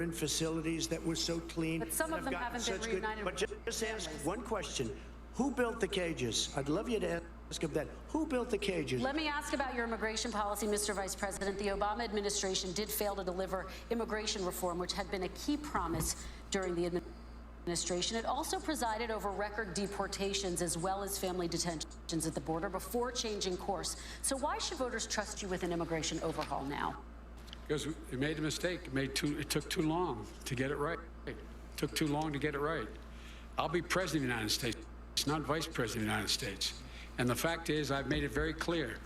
in facilities that were so clean. But some of them haven't been reunited. But just ask one question. Who built the cages? I'd love you to ask him that. Who built the cages? Let me ask about your immigration policy, Mr. Vice President. The Obama administration did fail to deliver immigration reform, which had been a key promise during the administration. It also presided over record deportations as well as family detentions at the border before changing course. So why should voters trust you with an immigration overhaul now? Because we made a mistake. It took too long to get it right. It took too long to get it right. I'll be president of the United States, not vice president of the United States. And the fact is, I've made it very clear.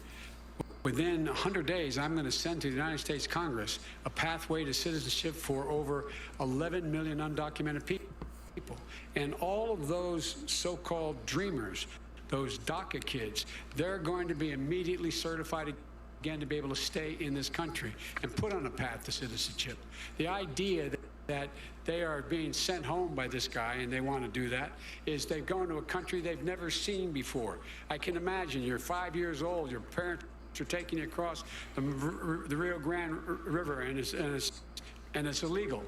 Within 100 days, I'm going to send to the United States Congress a pathway to citizenship for over 11 million undocumented people. And all of those so-called dreamers, those DACA kids, they're going to be immediately certified again to be able to stay in this country and put on a path to citizenship. The idea that they are being sent home by this guy, and they want to do that, is they're going to a country they've never seen before. I can imagine you're 5 years old, your parents are taking you across the Rio Grande River, and it's illegal.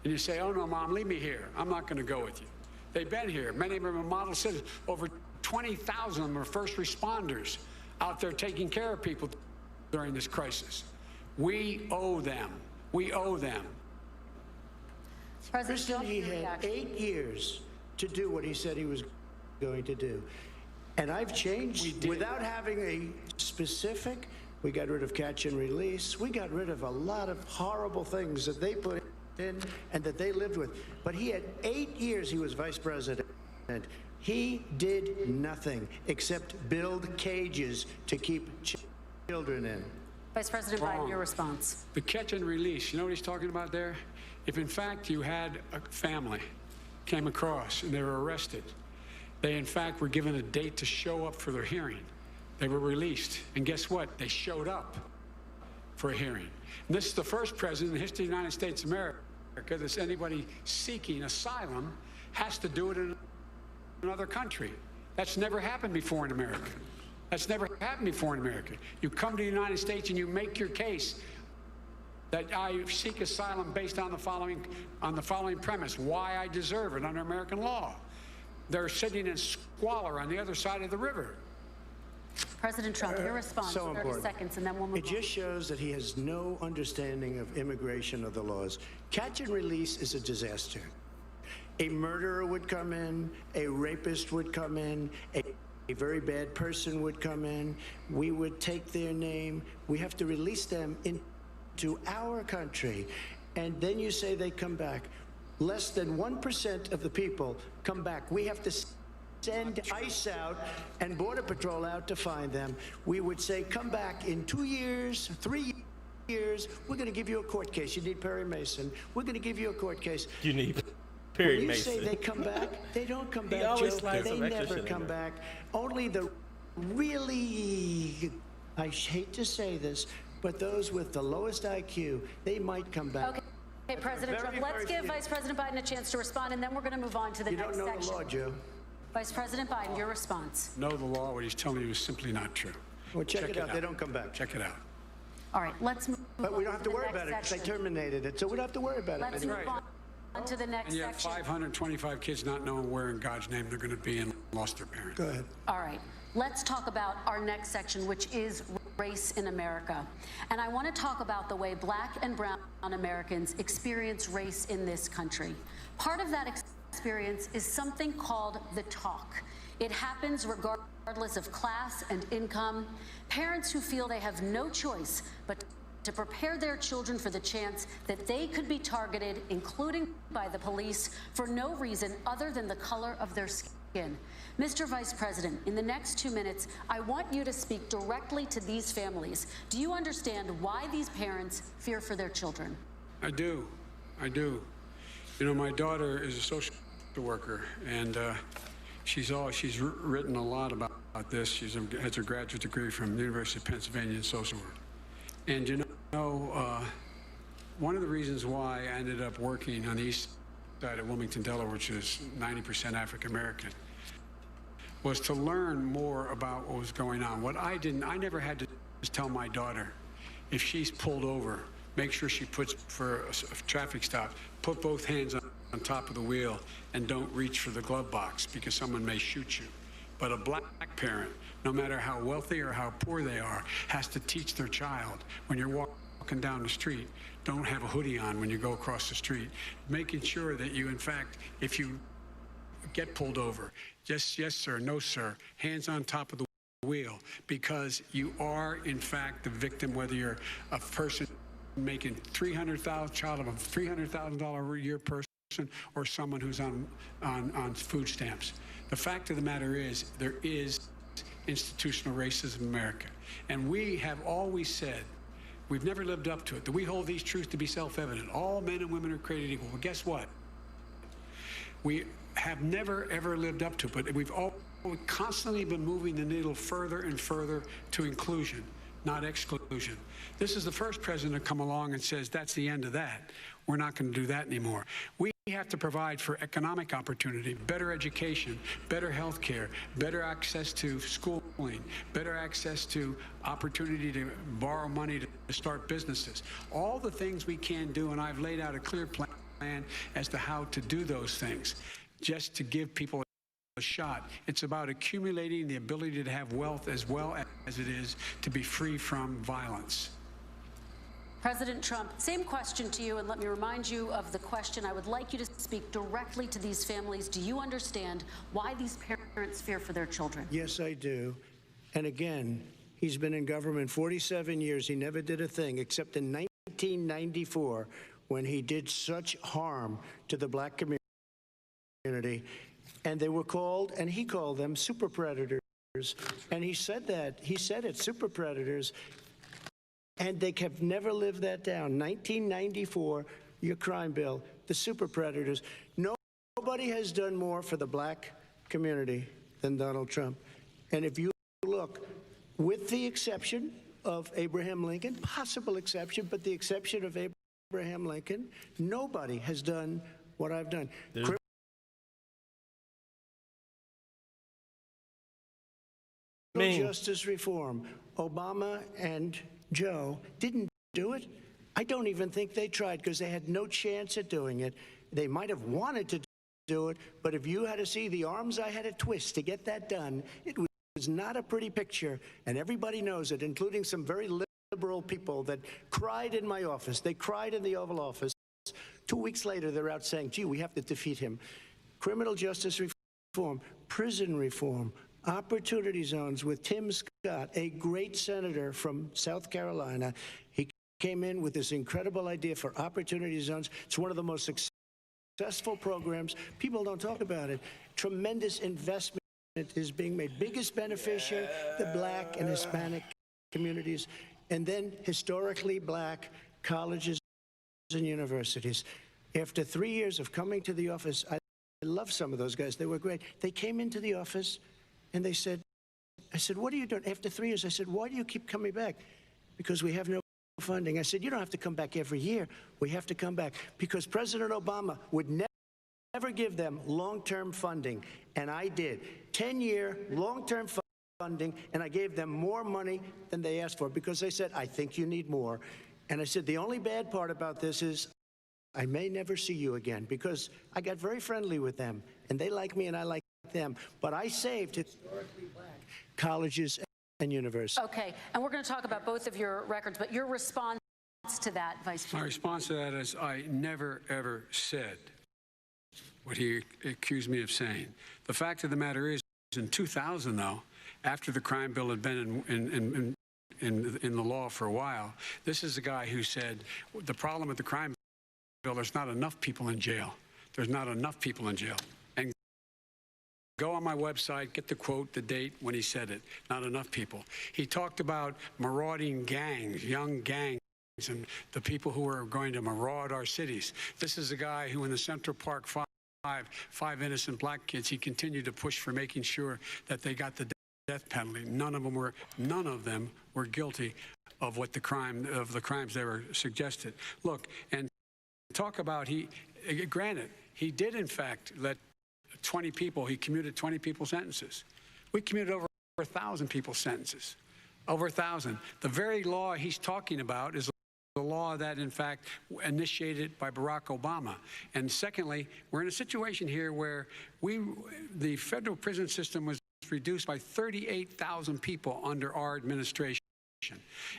And you say, oh, no, Mom, leave me here. I'm not going to go with you. They've been here. Many of them are model citizens. Over 20,000 of them are first responders out there taking care of people during this crisis. We owe them. We owe them. President, he had 8 years to do what he said he was going to do. And I've changed without having a specific. We got rid of catch and release. We got rid of a lot of horrible things that they put in and that they lived with. But he had 8 years he was vice president. He did nothing except build cages to keep children in. Vice President Biden, your response. The catch and release, you know what he's talking about there? If in fact you had a family came across and they were arrested, they in fact were given a date to show up for their hearing. They were released, and guess what? They showed up for a hearing. And this is the first president in the history of the United States of America that anybody seeking asylum has to do it in another country. That's never happened before in America. That's never happened before in America. You come to the United States and you make your case that I seek asylum based on the following premise: why I deserve it under American law. They're sitting in squalor on the other side of the river. President Trump, your response, so 30 important. seconds, and then we'll move It just shows that he has no understanding of immigration or the laws. Catch and release is a disaster. A murderer would come in, a rapist would come in, a very bad person would come in. We would take their name. We have to release them into our country. And then you say they come back. Less than 1% of the people come back. We have to send ICE out and Border Patrol out to find them. We would say, come back in 2 years, 3 years. We're going to give you a court case. You need Perry Mason. We're going to give you a court case. You need Perry when you Mason. say they come back, they don't come back, always Joe. slides They some extra never shit in come there. back. Only the really, I hate to say this, but those with the lowest IQ, they might come back. Okay. Okay, President Very, Trump, let's very give few. Vice President Biden a chance to respond, and then we're going to move on to the You next don't know section. the law, Joe. Vice President Biden, your response. Know the law, what he's telling you is simply not true. Well, check it out. They don't come back. Check it out. All right, let's move But we on don't have to to the worry next about it because they section. terminated it, so we don't have to worry about Let's it. move on to the next And you have section. 525 kids not knowing where in God's name they're going to be and lost their parents. Go ahead. All right, let's talk about our next section, which is race in America. And I want to talk about the way Black and brown Americans experience race in this country. Part of that experience is something called the talk. It happens regardless of class and income. Parents who feel they have no choice but to prepare their children for the chance that they could be targeted, including by the police, for no reason other than the color of their skin. Mr. Vice President, in the next 2 minutes, I want you to speak directly to these families. Do you understand why these parents fear for their children? I do. I do. You know, my daughter is a social worker, and she's written a lot about this. She has her graduate degree from the University of Pennsylvania in social work. And you know, one of the reasons why I ended up working on the east side of Wilmington, Delaware, which is 90% African American, was to learn more about what was going on. What I never had to tell my daughter, if she's pulled over make sure she puts, for a traffic stop, put both hands on top of the wheel and don't reach for the glove box because someone may shoot you. But a black parent, no matter how wealthy or how poor they are, has to teach their child when you're walking down the street, don't have a hoodie on when you go across the street, making sure that you, in fact, if you get pulled over, just yes, sir, no, sir, hands on top of the wheel, because you are, in fact, the victim, whether you're a person making child of a $300,000 a year person or someone who's on food stamps. The fact of the matter is there is institutional racism in America. And we have always said, we've never lived up to it, that we hold these truths to be self-evident. All men and women are created equal. Well, guess what? We have never, ever lived up to it, but we've constantly been moving the needle further and further to inclusion, not exclusion. This is the first president to come along and says, that's the end of that. We're not going to do that anymore. We have to provide for economic opportunity, better education, better health care, better access to schooling, better access to opportunity to borrow money to start businesses. All the things we can do, and I've laid out a clear plan as to how to do those things, just to give people a shot. It's about accumulating the ability to have wealth as well as it is to be free from violence. President Trump, same question to you, and let me remind you of the question. I would like you to speak directly to these families. Do you understand why these parents fear for their children? Yes, I do. And again, he's been in government 47 years. He never did a thing except in 1994 when he did such harm to the black community. And they were called, and he called them super predators. And he said it, super predators. And they have never lived that down. 1994, your crime bill, the super predators. Nobody has done more for the black community than Donald Trump. And if you look, with the exception of Abraham Lincoln, possible exception, but the exception of Abraham Lincoln, nobody has done what I've done. Justice reform. Obama and Joe didn't do it. I don't even think they tried because they had no chance at doing it. They might have wanted to do it, but if you had to see the arms I had to twist to get that done, it was not a pretty picture, and everybody knows it, including some very liberal people that cried in my office. They cried in the Oval Office. 2 weeks later, they're out saying, gee, we have to defeat him. Criminal justice reform, prison reform, opportunity zones with Tim Scott, a great senator from South Carolina. He came in with this incredible idea for opportunity zones. It's one of the most successful programs. People don't talk about it. Tremendous investment is being made. Biggest beneficiary, the black and Hispanic communities, and then historically black colleges and universities. After 3 years of coming to the office, I love some of those guys. They were great. They came into the office and they said, I said, what are you doing? After 3 years, I said, why do you keep coming back? Because we have no funding. I said, you don't have to come back every year. We have to come back because President Obama would never give them long-term funding. And I did. 10-year long-term funding, and I gave them more money than they asked for because they said, I think you need more. And I said, the only bad part about this is I may never see you again because I got very friendly with them, and they like me and I like them, but I saved historically black colleges and universities. Okay, and we're going to talk about both of your records, but your response to that, Vice President? My response to that is I never, ever said what he accused me of saying. The fact of the matter is, in 2000, though, after the crime bill had been in the law for a while, this is the guy who said, the problem with the crime bill, there's not enough people in jail. There's not enough people in jail. And go on my website, get the quote, the date when he said it. Not enough people. He talked about marauding gangs, young gangs, and the people who are going to maraud our cities. This is a guy who in the Central Park five innocent black kids, he continued to push for making sure that they got the death penalty. None of them were guilty of the crimes they were suggested. Look, and talk about granted, he did in fact let 20 people, he commuted 20 people's sentences. We commuted over 1,000 people's sentences. Over 1,000. The very law he's talking about is a law that, in fact, initiated by Barack Obama. And secondly, we're in a situation here where the federal prison system was reduced by 38,000 people under our administration.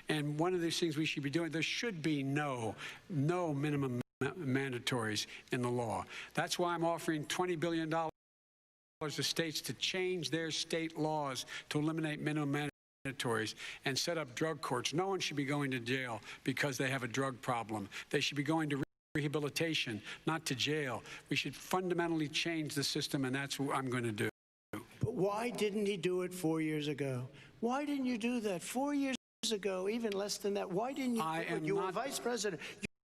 And one of these things we should be doing, there should be no minimum mandatories in the law. That's why I'm offering $20 billion to states to change their state laws to eliminate minimum mandatories and set up drug courts. No one should be going to jail because they have a drug problem. They should be going to rehabilitation, not to jail. We should fundamentally change the system, and that's what I'm going to do. But why didn't he do it 4 years ago? Why didn't you do that 4 years ago, even less than that? Why didn't you do it? You were vice president.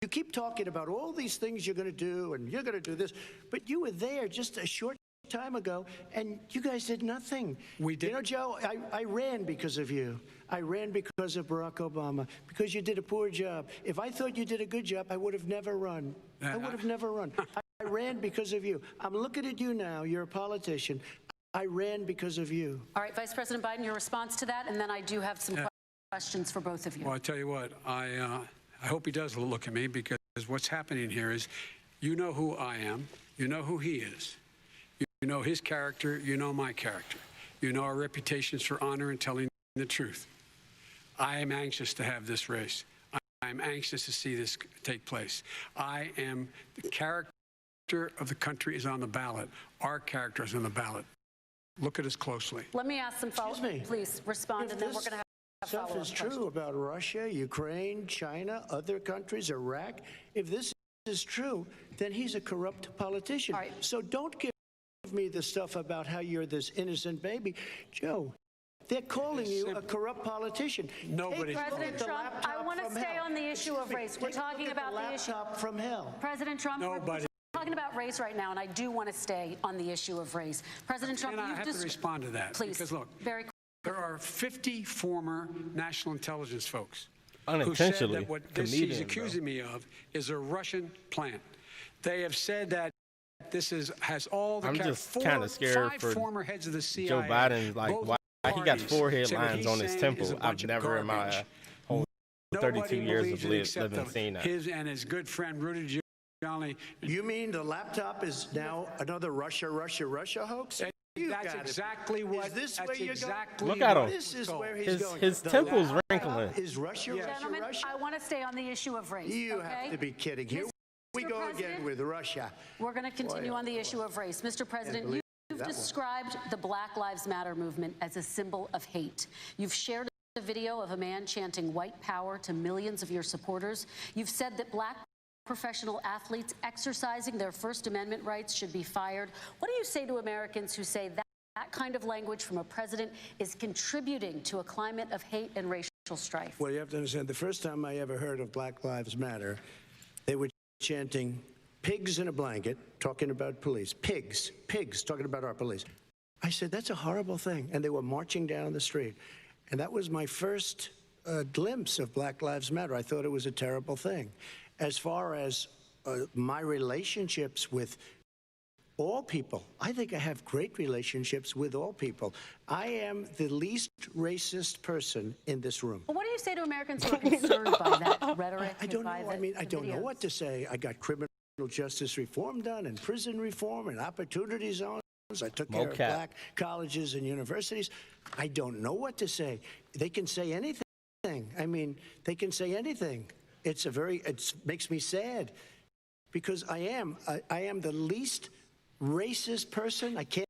You keep talking about all these things you're going to do, and you're going to do this, but you were there just a short time ago, and you guys did nothing. We did. You know, Joe, I ran because of you. I ran because of Barack Obama, because you did a poor job. If I thought you did a good job, I would have never run. I would have never run. I ran because of you. I'm looking at you now. You're a politician. I ran because of you. All right, Vice President Biden, your response to that, and then I do have some questions for both of you. Well, I tell you what, I hope he does look at me, because what's happening here is, you know who I am, you know who he is. You know his character, you know my character. You know our reputations for honor and telling the truth. I am anxious to have this race. I am anxious to see this take place. The character of the country is on the ballot. Our character is on the ballot. Look at us closely. Let me ask some follow-up. Please respond, and then we're going to have Stuff is true about Russia, Ukraine, China, other countries, Iraq. If this is true, then he's a corrupt politician. All right. So don't give me the stuff about how you're this innocent baby. Joe, they're calling you a corrupt politician. Nobody. President Trump, I want to stay on the issue of race. We're talking about the issue. From hell. President Trump, Nobody. we're talking about race right now, and I do want to stay on the issue of race. President Trump, And I have to respond to that. Please, because look, very there are 50 former national intelligence folks who said unintentionally that what this he's accusing me of is a Russian plant. They have said that this has all the I'm just kind of scared five for former heads of the CIA. Joe Biden, like, both why he got parties 4 say what headlines he's on his saying is temple. a bunch I've of never in my garbage. whole 32 Nobody years believes of it except living seen that. his and his good friend Rudy Giuliani. You mean the laptop is now another Russia hoax? That's exactly what. Is this that's where you're exactly Look at him. what- This is where he's going. His The temple's laptop wrinkling. Is Russia, Gentlemen, Russia? I want to stay on the issue of race. You okay? have to be kidding. Here we go again President, with Russia. We're going to continue on the issue of race. Mr. President, you've described the Black Lives Matter movement as a symbol of hate. You've shared a video of a man chanting white power to millions of your supporters. You've said that black professional athletes exercising their First Amendment rights should be fired. What do you say to Americans who say that kind of language from a president is contributing to a climate of hate and racial strife? Well, you have to understand, the first time I ever heard of Black Lives Matter, they were chanting pigs in a blanket, talking about police. Pigs, talking about our police. I said, that's a horrible thing. And they were marching down the street. And that was my first glimpse of Black Lives Matter. I thought it was a terrible thing. As far as my relationships with all people, I think I have great relationships with all people. I am the least racist person in this room. Well, what do you say to Americans who are concerned by that rhetoric? I don't know. and by I mean, I the don't know videos? what to say. I got criminal justice reform done, and prison reform, and opportunity zones. I took care of black colleges and universities. I don't know what to say. They can say anything. I mean, they can say anything. It makes me sad, because I am the least racist person. I can't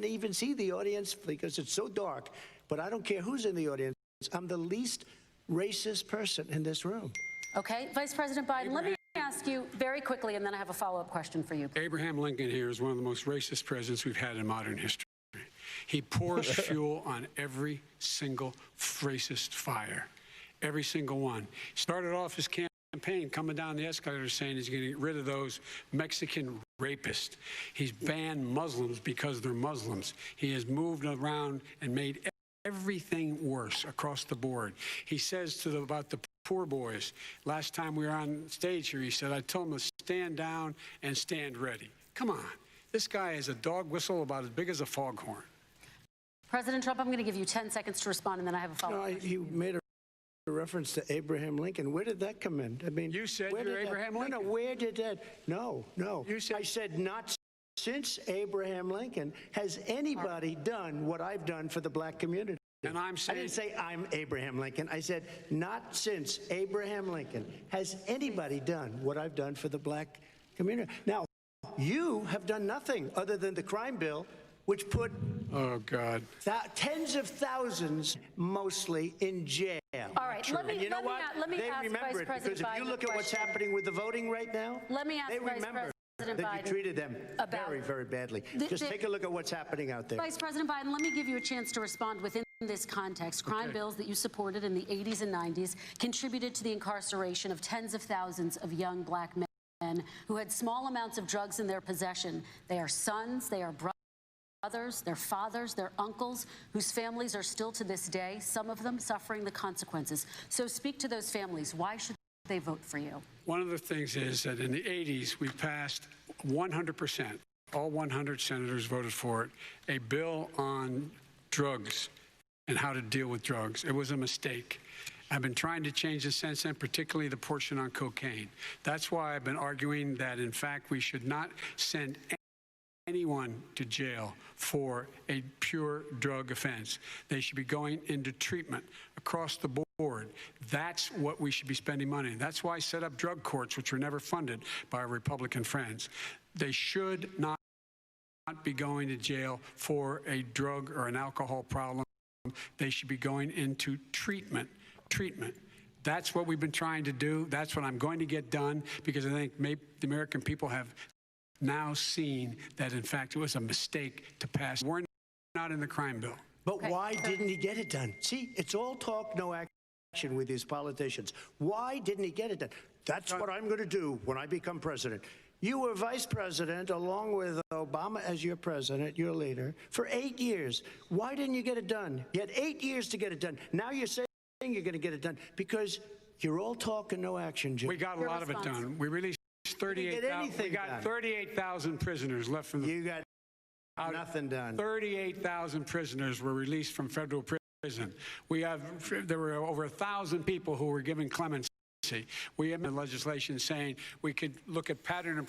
even see the audience because it's so dark, but I don't care who's in the audience. I'm the least racist person in this room. Okay, Vice President Biden, let me ask you very quickly, and then I have a follow-up question for you. Abraham Lincoln here is one of the most racist presidents we've had in modern history. He pours fuel on every single racist fire, every single one. Started off his campaign coming down the escalator saying he's going to get rid of those Mexican rapists. He's banned Muslims because they're Muslims. He has moved around and made everything worse across the board. He says about the poor boys, last time we were on stage here, he said, I told them to stand down and stand ready. Come on. This guy is a dog whistle about as big as a foghorn. President Trump, I'm going to give you 10 seconds to respond, and then I have a follow-up. He made a reference to Abraham Lincoln. Where did that come in? I mean, You said where you're did that- Abraham No, Lincoln. where did that? No. You said- I said not since Abraham Lincoln has anybody done what I've done for the black community. And I'm I saying, didn't say I'm Abraham Lincoln. I said not since Abraham Lincoln has anybody done what I've done for the black community. Now, you have done nothing other than the crime bill, which put oh, God. tens of thousands, mostly, in jail. All right, let me, And you know let me, what? let me They ask remember Vice it President because if you Biden look a at what's question. happening with the voting right now, Let me ask they Vice remember President that Biden you treated them about- very, very badly. Just take a look at what's happening out there. Vice President Biden, let me give you a chance to respond within this context. Crime bills that you supported in the 80s and 90s contributed to the incarceration of tens of thousands of young black men who had small amounts of drugs in their possession. They are sons, they are brothers, their fathers, their uncles, whose families are still to this day, some of them suffering the consequences. So speak to those families. Why should they vote for you? One of the things is that in the 80s, we passed 100%, all 100 senators voted for it, a bill on drugs and how to deal with drugs. It was a mistake. I've been trying to change it since then, particularly the portion on cocaine. That's why I've been arguing that, in fact, we should not send anyone to jail for a pure drug offense. They should be going into treatment across the board. That's what we should be spending money on. That's why I set up drug courts, which were never funded by our Republican friends. They should not be going to jail for a drug or an alcohol problem. They should be going into treatment. That's what we've been trying to do. That's what I'm going to get done, because I think maybe the American people have now seen that, in fact, it was a mistake to pass. We're not in the crime bill. But why didn't he get it done? See, it's all talk, no action with these politicians. Why didn't he get it done? That's what I'm going to do when I become president. You were vice president along with Obama as your president, your leader, for 8 years. Why didn't you get it done? You had 8 years to get it done. Now you're saying you're going to get it done because you're all talk and no action, Jim. We got a lot of it done. We released 38,000. We got 38,000 prisoners left from the. You got nothing done. 38,000 prisoners were released from federal prison. There were over 1,000 people who were given clemency. We have legislation saying we could look at pattern and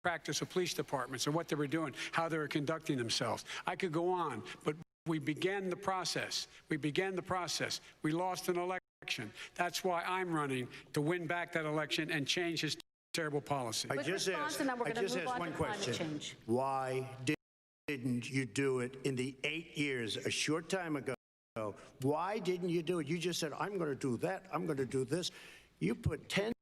practice of police departments and what they were doing, how they were conducting themselves. I could go on, but we began the process. We lost an election. That's why I'm running, to win back that election and change his terrible policy. I just asked one question. Why didn't you do it in the 8 years, a short time ago? Why didn't you do it? You just said, I'm going to do that, I'm going to do this. You put tens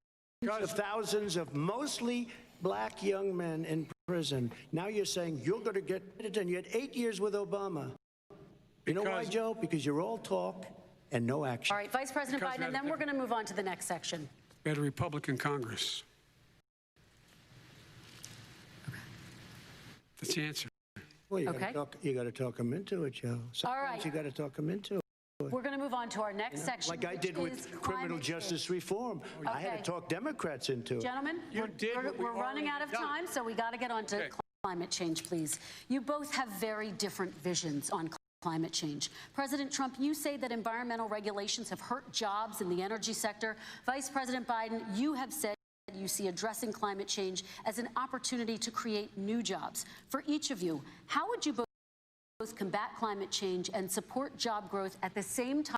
of thousands of mostly black young men in prison. Now you're saying you're going to get it done. You had 8 years with Obama. You know why, Joe? Because you're all talk and no action. All right, Vice President Biden, and then we're going to move on to the next section. We had a Republican Congress. That's the answer. Well, you got to talk them into it, Joe. Sometimes you got to talk them into it. We're going to move on to our next section. Like I did with criminal justice reform. I had to talk Democrats into it. Gentlemen, we're running out of time, so we got to get on to climate change, please. You both have very different visions on climate change. President Trump, you say that environmental regulations have hurt jobs in the energy sector. Vice President Biden, you have said you see addressing climate change as an opportunity to create new jobs. For each of you, how would you both combat climate change and support job growth at the same time?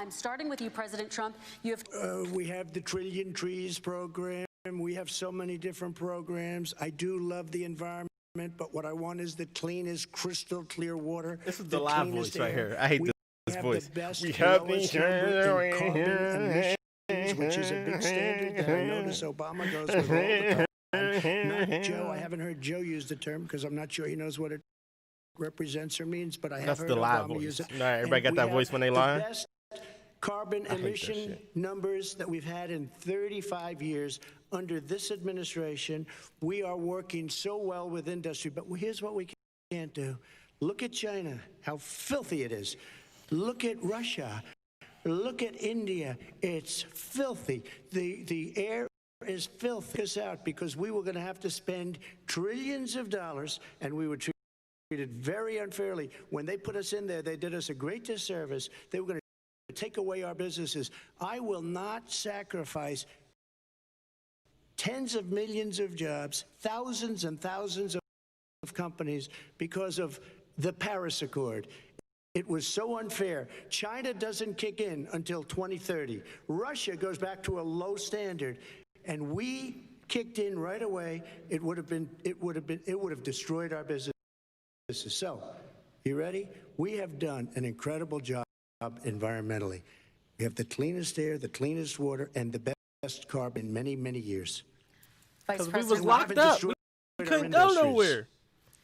Starting with you, President Trump, you have... we have the Trillion Trees program. We have so many different programs. I do love the environment, but what I want is the cleanest, crystal clear water. This is the loud voice right here. I hate this voice. We have the best lowest number in carbon emissions, which is a big standard that I notice Obama goes with all the time. Not Joe. I haven't heard Joe use the term because I'm not sure he knows what it represents or means, but I have heard Obama use it. Everybody got that voice when they lie. The best carbon emission numbers that we've had in 35 years under this administration. We are working so well with industry, but here's what we can't do. Look at China, how filthy it is. Look at Russia. Look at India. It's filthy. The air is filthy. Us out because we were going to have to spend trillions of dollars, and we were treated very unfairly. When they put us in there, they did us a great disservice. They were going to take away our businesses. I will not sacrifice tens of millions of jobs, thousands and thousands of companies because of the Paris Accord. It was so unfair. China doesn't kick in until 2030. Russia goes back to a low standard, and we kicked in right away. It would have destroyed our businesses. So, you ready? We have done an incredible job environmentally. We have the cleanest air, the cleanest water, and the best carbon in many, many years. Vice Because we President was locked up. We couldn't go nowhere.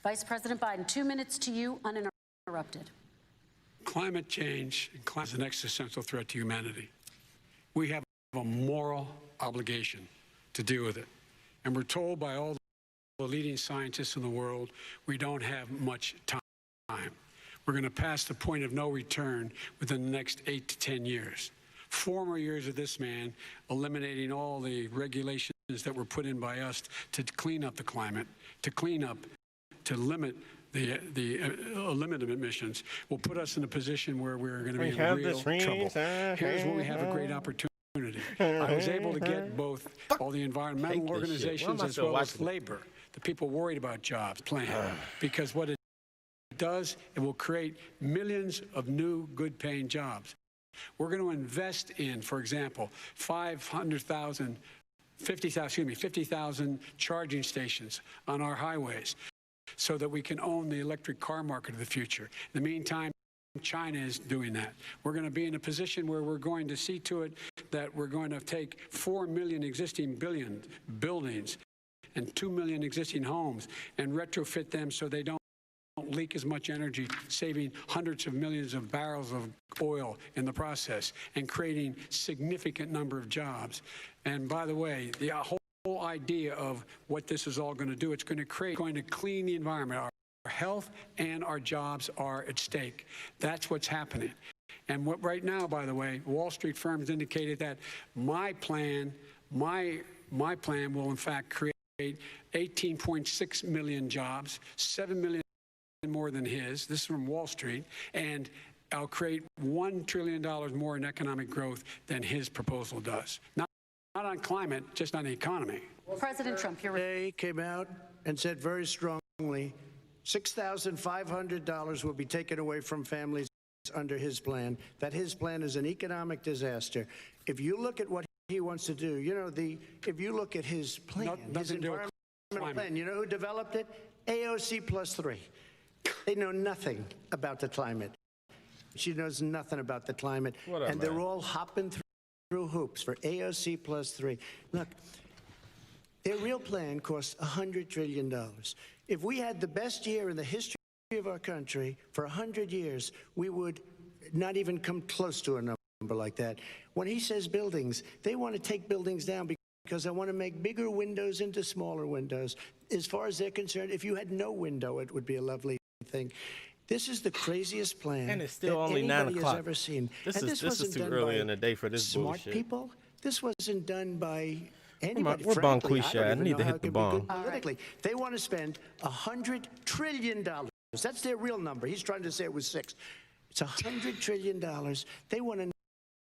Vice President Biden, 2 minutes to you, uninterrupted. Climate change is an existential threat to humanity. We have a moral obligation to deal with it. And we're told by all the leading scientists in the world we don't have much time. We're going to pass the point of no return within the next 8 to 10 years. 4 more years of this man eliminating all the regulations that were put in by us to clean up the climate, to limit limited emissions will put us in a position where we're going to be in real trouble. Here's where we have a great opportunity. I was able to get both all the environmental organizations as well as labor, the people worried about jobs, plan, because what it does, it will create millions of new good-paying jobs. We're going to invest in, for example, 50,000 charging stations on our highways, so that we can own the electric car market of the future. In the meantime, China is doing that. We're going to be in a position where we're going to see to it that we're going to take 4 million existing buildings and 2 million existing homes and retrofit them so they don't leak as much energy, saving hundreds of millions of barrels of oil in the process and creating significant number of jobs. And by the way, the whole idea of what this is all going to do, it's going to clean the environment. Our health and our jobs are at stake. That's what's happening. And right now, by the way, Wall Street firms indicated that my plan will in fact create 18.6 million jobs, 7 million more than his. This is from Wall Street. And I'll create $1 trillion more in economic growth than his proposal does. Not on climate, just on the economy. President Trump, you're Today came out and said very strongly, $6,500 will be taken away from families under his plan, that his plan is an economic disaster. If you look at what he wants to do, if you look at his plan, his environmental plan, you know who developed it? AOC plus 3. They know nothing about the climate. She knows nothing about the climate. And they're all hopping through hoops for AOC plus 3. Look, their real plan costs $100 trillion. If we had the best year in the history of our country for 100 years, we would not even come close to a number like that. When he says buildings, they want to take buildings down because they want to make bigger windows into smaller windows. As far as they're concerned, if you had no window, it would be a lovely thing. This is the craziest plan And it's still that only 9 anybody o'clock. has ever seen. This And is wasn't too done early by in the day for this smart bullshit. people. This wasn't done by anybody. We're bon frankly. cliche. I don't even need know to how hit it the could be good bomb. politically. They want to spend $100 trillion. That's their real number. He's trying to say it was 6. It's $100 trillion. They want to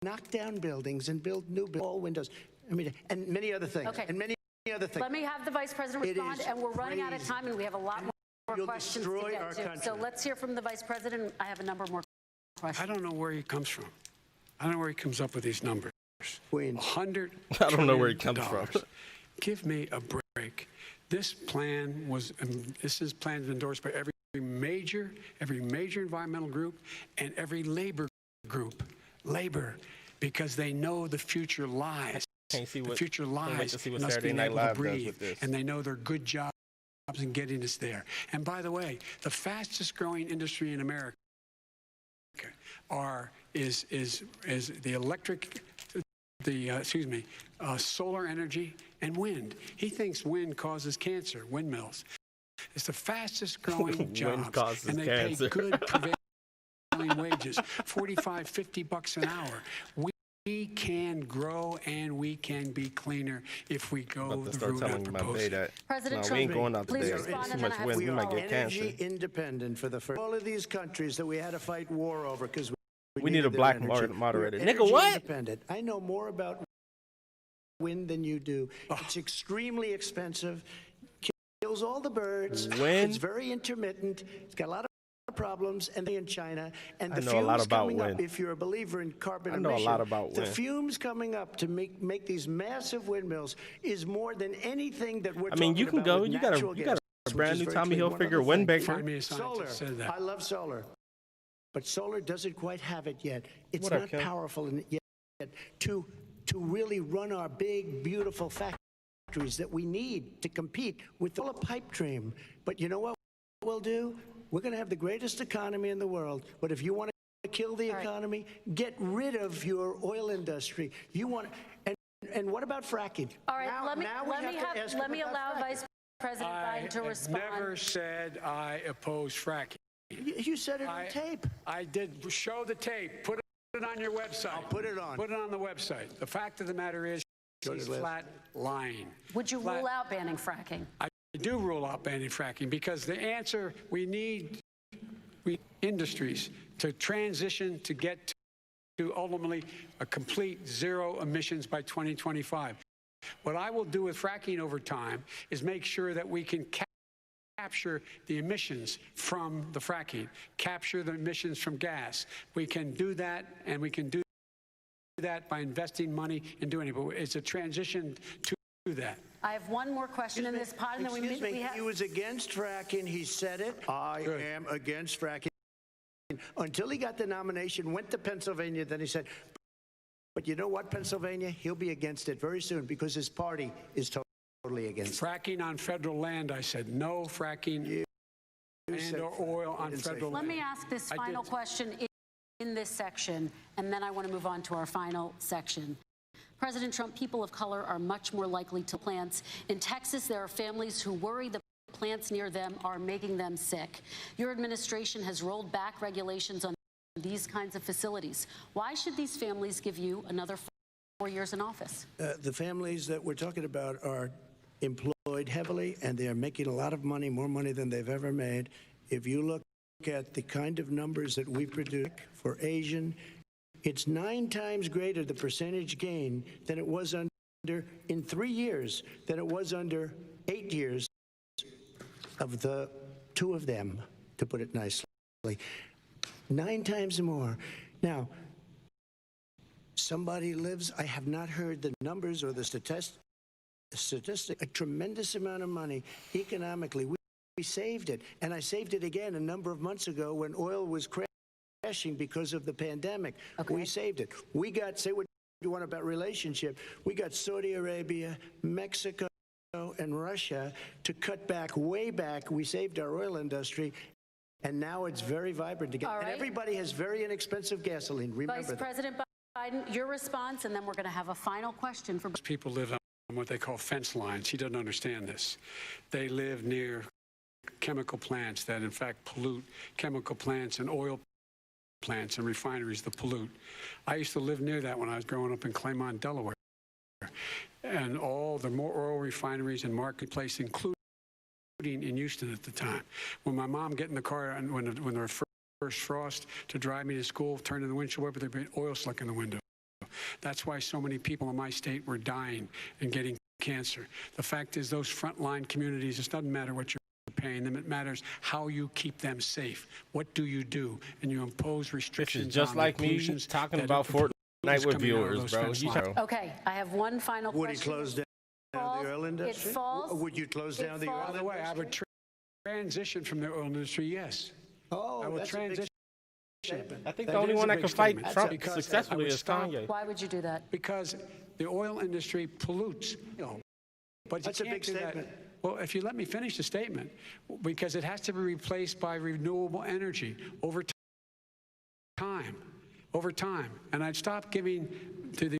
knock down buildings and build new all windows. I mean, and many other things. Okay. And many other things. Let me have the Vice President It respond, is and we're running out of crazy. time, and we have a lot more You'll questions to destroy get our to. country. So let's hear from the Vice President. I have a number more questions. I don't know where he comes from. I don't know where he comes up with these numbers. Queen. $100 I don't know where he trillion. comes from. Give me a break. This plan was, endorsed by every major environmental group and every labor group. Labor, because they know the future lies. Can't see The what- future can't wait lies to see what in us Saturday being Night able Live to does breathe, with this. and they know they're good jobs and getting us there. And by the way, the fastest growing industry in America is the electric, solar energy and wind. He thinks wind causes cancer, windmills. It's the fastest growing jobs, causes and they cancer. pay good prevailing wages, $45, $50 an hour. We can grow and we can be cleaner if we go About to the start route telling I'm my bae proposing. that President we ain't Trump, going out please today. respond, Too and then much I have wind, to we might go. get cancer. Energy independent for the first. All of these countries that we had to fight war over because We need a their black energy. moderator. We're Nigga, energy what? independent. I know more about wind than you do. It's extremely expensive. Kills all the birds. Wind? It's very intermittent. It's got a lot of problems, and they in China. And I the know a lot fumes about coming up, wind. if you're a believer in carbon I know a emission, lot about the wind. fumes coming up to make these massive windmills is more than anything that we're I mean, talking you can about go. with You got natural a gas, which brand is new very Tommy clean. One Hilfiger other wind thing. baker. Find me a Solar. scientist that said that. I love solar. But solar doesn't quite have it yet. It's What up, not Kim? powerful yet to really run our big, beautiful factories that we need to compete with all the pipe dream. But you know what we'll do? We're going to have the greatest economy in the world. But if you want to kill the economy, get rid of your oil industry. You want, and what about fracking? All right, Now we have to ask let me about allow fracking. Vice President Biden to I respond. never said I oppose fracking. You said it on tape. I did show the tape. Put it on your website. I'll put it on. Put it on the website. The fact of the matter is, he's flat lying. Would you Flat- rule out banning fracking? I do rule out banning fracking because the answer we need industries to transition to get to ultimately a complete zero emissions by 2025. What I will do with fracking over time is make sure that we can capture the emissions from the fracking, capture the emissions from gas. We can do that, and we can do that by investing money in doing it. But it's a transition to that. I have one more question in this pod, and then Excuse me, have. he was against fracking. He said it. I am against fracking. Until he got the nomination, went to Pennsylvania, then he said, but you know what, Pennsylvania? He'll be against it very soon because his party is totally against it. Fracking on federal land, I said no fracking and or oil on federal Let land. me ask this I final did. question in this section, and then I want to move on to our final section. President Trump, people of color are much more likely to plants. In Texas, there are families who worry the plants near them are making them sick. Your administration has rolled back regulations on these kinds of facilities. Why should these families give you another 4 years in office? The families that we're talking about are employed heavily, and they are making a lot of money, more money than they've ever made. If you look at the kind of numbers that we produce for Asian, it's 9 times greater, the percentage gain, than it was under, in 3 years, than it was under 8 years of the 2 of them, to put it nicely. 9 times more. Now, somebody lives, I have not heard the numbers or the statistic, a tremendous amount of money economically. We saved it, and I saved it again a number of months ago when oil was crashing because of the pandemic. Okay. We saved it. We got, say what you want about relationship, we got Saudi Arabia, Mexico, and Russia to cut back, way back. We saved our oil industry, and now it's very vibrant again. All right. And everybody has very inexpensive gasoline. Remember Vice that. President Biden, your response, and then we're going to have a final question for. People live on what they call fence lines. He doesn't understand this. They live near chemical plants that, in fact, pollute, chemical plants and oil plants and refineries that pollute. I used to live near that when I was growing up in Claymont, Delaware. And all the more oil refineries and marketplace, including in Houston at the time. When my mom get in the car and when there was first frost to drive me to school, turn in the windshield wiper, there'd be oil slick in the window. That's why so many people in my state were dying and getting cancer. The fact is, those frontline communities, it doesn't matter what you're paying them, it matters how you keep them safe. What do? And you impose restrictions. This is just on like the me pollutions talking that about are Fortnite with coming out of viewers, those bro. fence You lines. know. Okay, I have one final Would he question. close down the oil industry? It falls. Would you close it down the falls- oil By the way, I would industry? transition from the oil industry, yes. Oh, I would that's a big transition. statement. I think That the only is one a that big can fight statement. Trump Because successfully I would is stop- Kanye. Why would you do that? Because the oil industry pollutes. But you That's a can't big do that. statement. Well, if you let me finish the statement, because it has to be replaced by renewable energy over time. And I'd stop giving to the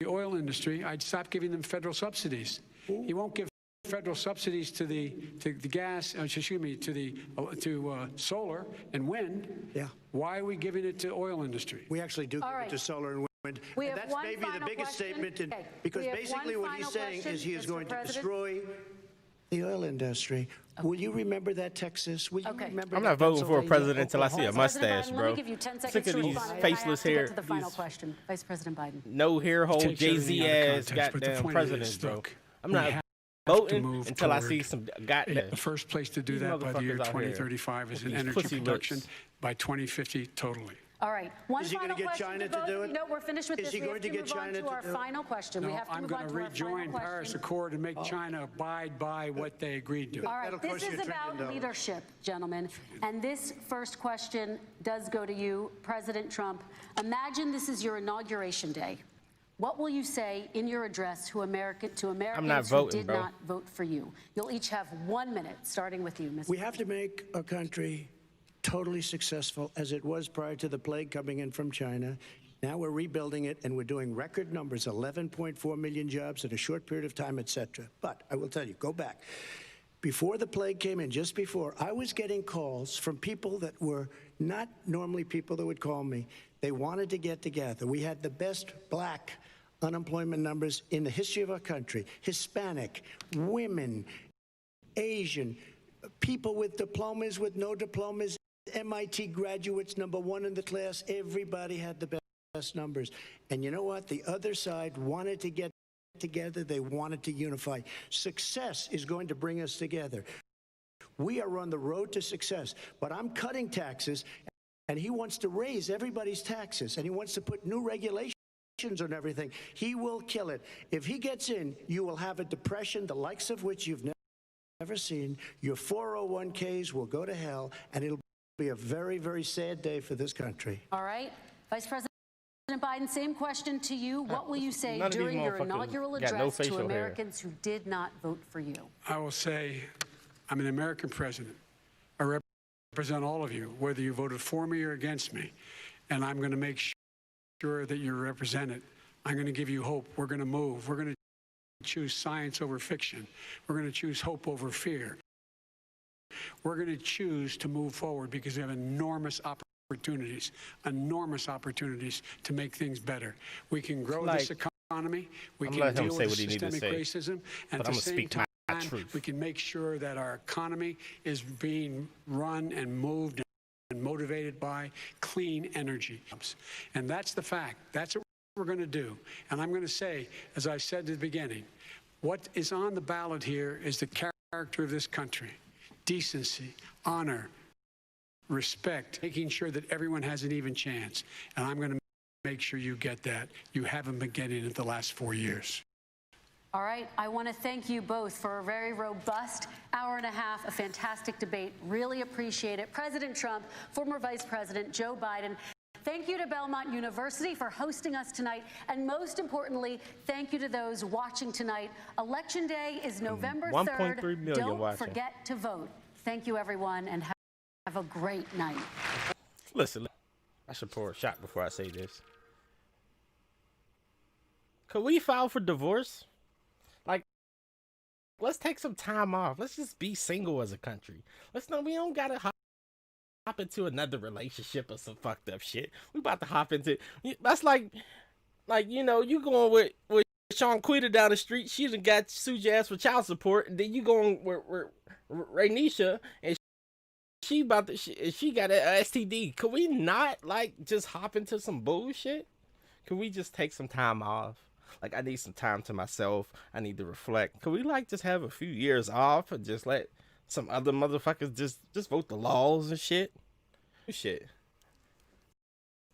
oil industry, I'd stop giving them federal subsidies. He won't give federal subsidies to the gas, excuse me, to solar and wind. Yeah. Why are we giving it to oil industry? We actually do All give right. it to solar and wind. We And have that's one maybe the final biggest question. statement, Okay. because We have basically one what he's final saying question, is he is Mr. going to President. destroy the oil industry. Will you remember that, Texas? Will you Okay. remember I'm that, not voting for a Pennsylvania, president until I see a Oklahoma? mustache, President Biden, bro. let me give you 10 seconds Sick of to these respond. faceless I have to hair, get to the final these question. Vice President Biden. no hair hole Takes everything Jay-Z out of ass context, but the goddamn point president, is, bro. look, I'm we not have to voting move until I toward see some goddamn. the first place to do These that by the year motherfuckers out here 2035 is with in these energy pussy production. lips. By 2050, totally. All right. One Is he final gonna get question China to to do both. it? No, we're finished with Is this. he We going have to to get move on China to to our do it? final question. We No, have to I'm move going on to to our final rejoin Paris question. Accord and make China abide by what they agreed to. All right, That'll this cost you is $1 about trillion. leadership, gentlemen. And this first question does go to you, President Trump. Imagine this is your inauguration day. What will you say in your address to Americans who voting, did bro. not vote for you? You'll each have 1 minute, starting with you, Mr. We have to make our country totally successful as it was prior to the plague coming in from China. Now we're rebuilding it, and we're doing record numbers, 11.4 million jobs in a short period of time, et cetera. But I will tell you, go back. Before the plague came in, just before, I was getting calls from people that were not normally people that would call me. They wanted to get together. We had the best black unemployment numbers in the history of our country. Hispanic, women, Asian, people with diplomas, with no diplomas, MIT graduates, #1 in the class. Everybody had the best numbers. And you know what? The other side wanted to get together. They wanted to unify. Success is going to bring us together. We are on the road to success, but I'm cutting taxes, and he wants to raise everybody's taxes, and he wants to put new regulations on everything. He will kill it. If he gets in, you will have a depression, the likes of which you've never seen. Your 401ks will go to hell, and it'll be a very, very sad day for this country. All right. Vice President Biden, same question to you. What will you say None of these during your motherfuckers inaugural got no address to facial hair. Americans who did not vote for you? I will say, I'm an American president. I represent all of you, whether you voted for me or against me. And I'm going to make sure that you're represented. I'm going to give you hope. We're going to move. We're going to choose science over fiction. We're going to choose hope over fear. We're going to choose to move forward because we have enormous opportunities to make things better. We can grow this economy. We can deal with systemic racism. And at the same time, we can make sure that our economy is being run and moved and motivated by clean energy. And that's the fact. That's what we're going to do. And I'm going to say, as I said at the beginning, what is on the ballot here is the character of this country. Decency, honor, respect, making sure that everyone has an even chance. And I'm going to make sure you get that. You haven't been getting it the last 4 years. All right. I want to thank you both for a very robust hour and a half, a fantastic debate. Really appreciate it. President Trump, former Vice President Joe Biden, thank you to Belmont University for hosting us tonight. And most importantly, thank you to those watching tonight. Election Day is November 3rd. 1.3 million Don't watching. forget to vote. Thank you, everyone, and have a great night. Listen, I should pour a shot before I say this. Could we file for divorce? Like, let's take some time off. Let's just be single as a country. We don't gotta hop into another relationship or some fucked up shit. We about to hop into. That's like you know, you going with Sean Quita down the street. She done got sued your ass for child support, and then you going with Rainisha, and she got an STD. Could we not just hop into some bullshit? Could we just take some time off? I need some time to myself. I need to reflect. Could we just have a few years off and just let some other motherfuckers just vote the laws and shit? Shit.